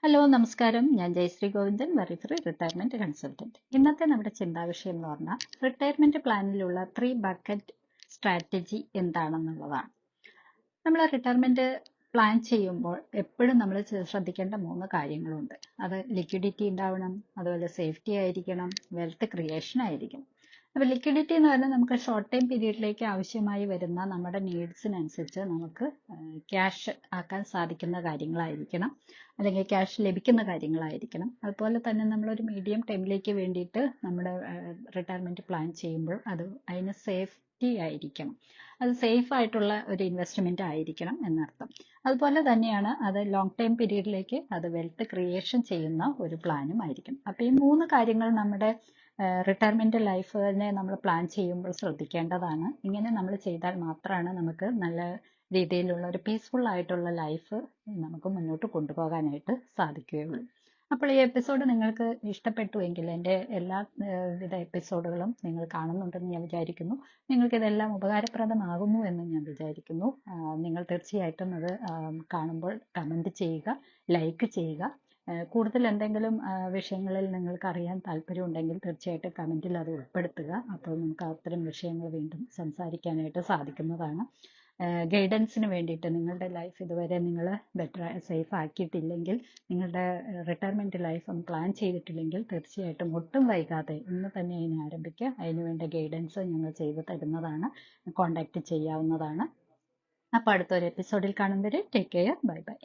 Hello നമസ്കാരം. ഞാൻ ജയശ്രീ ഗോവിന്ദൻ, വെറി free retirement consultant. ഇന്നത്തെ നമ്മുടെ ചിന്താവിഷയം എന്ന് പറഞ്ഞാൽ റിട്ടയർമെന്റ് പ്ലാനിലുള്ള 3 ബക്കറ്റ് സ്ട്രാറ്റജി എന്താണെന്നുള്ളതാണ്. നമ്മൾ റിട്ടയർമെന്റ് പ്ലാൻ ചെയ്യുമ്പോൾ എപ്പോഴും നമ്മൾ ശ്രദ്ധിക്കേണ്ട 3 കാര്യങ്ങളുണ്ട്. അത് ലിക്വിഡിറ്റി ഉണ്ടാവണം, അതുപോലെ സേഫ്റ്റി ആയിരിക്കണം, വെൽത്ത് ക്രിയേഷൻ ആയിരിക്കണം. അപ്പോൾ ലിക്വിഡിറ്റി എന്ന് പറഞ്ഞാൽ നമുക്ക് ഷോർട്ട് ടൈം പീരീഡിലേക്ക് ആവശ്യമായി വരുന്ന നമ്മുടെ നീഡ്സിനനുസരിച്ച് നമുക്ക് ക്യാഷ് ആക്കാൻ സാധിക്കുന്ന കാര്യങ്ങളായിരിക്കണം, അല്ലെങ്കിൽ ക്യാഷ് ലഭിക്കുന്ന കാര്യങ്ങളായിരിക്കണം. അതുപോലെ തന്നെ നമ്മളൊരു മീഡിയം ടൈമിലേക്ക് വേണ്ടിയിട്ട് നമ്മുടെ റിട്ടയർമെന്റ് പ്ലാൻ ചെയ്യുമ്പോൾ അതിന് സേഫ്റ്റി ആയിരിക്കണം, അത് സേഫ് ആയിട്ടുള്ള ഒരു ഇൻവെസ്റ്റ്മെന്റ് ആയിരിക്കണം എന്നർത്ഥം. അതുപോലെ തന്നെയാണ് അത് ലോങ് ടൈം പീരീഡിലേക്ക് അത് വെൽത്ത് ക്രിയേഷൻ ചെയ്യുന്ന ഒരു പ്ലാനും ആയിരിക്കും. അപ്പോൾ ഈ 3 കാര്യങ്ങൾ നമ്മുടെ റിട്ടയർമെന്റ് ലൈഫിനെ നമ്മൾ പ്ലാൻ ചെയ്യുമ്പോൾ ശ്രദ്ധിക്കേണ്ടതാണ്. ഇങ്ങനെ നമ്മൾ ചെയ്താൽ മാത്രമാണ് നമുക്ക് നല്ല രീതിയിലുള്ള ഒരു പീസ്ഫുൾ ആയിട്ടുള്ള ലൈഫ് നമുക്ക് മുന്നോട്ട് കൊണ്ടുപോകാനായിട്ട് സാധിക്കുകയുള്ളൂ. അപ്പോൾ ഈ എപ്പിസോഡ് നിങ്ങൾക്ക് ഇഷ്ടപ്പെട്ടുവെങ്കിൽ എൻ്റെ എല്ലാ വിധ എപ്പിസോഡുകളും നിങ്ങൾ കാണുന്നുണ്ടെന്ന് ഞാൻ വിചാരിക്കുന്നു. നിങ്ങൾക്ക് ഇതെല്ലാം ഉപകാരപ്രദമാകുന്നു എന്ന് ഞാൻ വിചാരിക്കുന്നു. നിങ്ങൾ തീർച്ചയായിട്ടും അത് കാണുമ്പോൾ കമൻറ്റ് ചെയ്യുക, ലൈക്ക് ചെയ്യുക. കൂടുതൽ എന്തെങ്കിലും വിഷയങ്ങളിൽ നിങ്ങൾക്ക് അറിയാൻ താല്പര്യമുണ്ടെങ്കിൽ തീർച്ചയായിട്ടും കമൻറ്റിൽ അത് ഉൾപ്പെടുത്തുക. അപ്പോൾ നമുക്ക് അത്തരം വിഷയങ്ങൾ വീണ്ടും സംസാരിക്കാനായിട്ട് സാധിക്കുന്നതാണ്. ഗൈഡൻസിന് വേണ്ടിയിട്ട് നിങ്ങളുടെ ലൈഫ് ഇതുവരെ നിങ്ങൾ ബെറ്റർ സേഫ് ആക്കിയിട്ടില്ലെങ്കിൽ, നിങ്ങളുടെ റിട്ടയർമെന്റ് ലൈഫ് ഒന്ന് പ്ലാൻ ചെയ്തിട്ടില്ലെങ്കിൽ തീർച്ചയായിട്ടും ഒട്ടും വൈകാതെ ഇന്ന് തന്നെ അതിനെ ആരംഭിക്കുക. അതിനുവേണ്ട ഗൈഡൻസ് ഞങ്ങൾ ചെയ്തു തരുന്നതാണ്. കോൺടാക്റ്റ് ചെയ്യാവുന്നതാണ്. അപ്പോൾ അടുത്തൊരു എപ്പിസോഡിൽ കാണും വരെ ടേക്ക് കെയർ. Bye bye.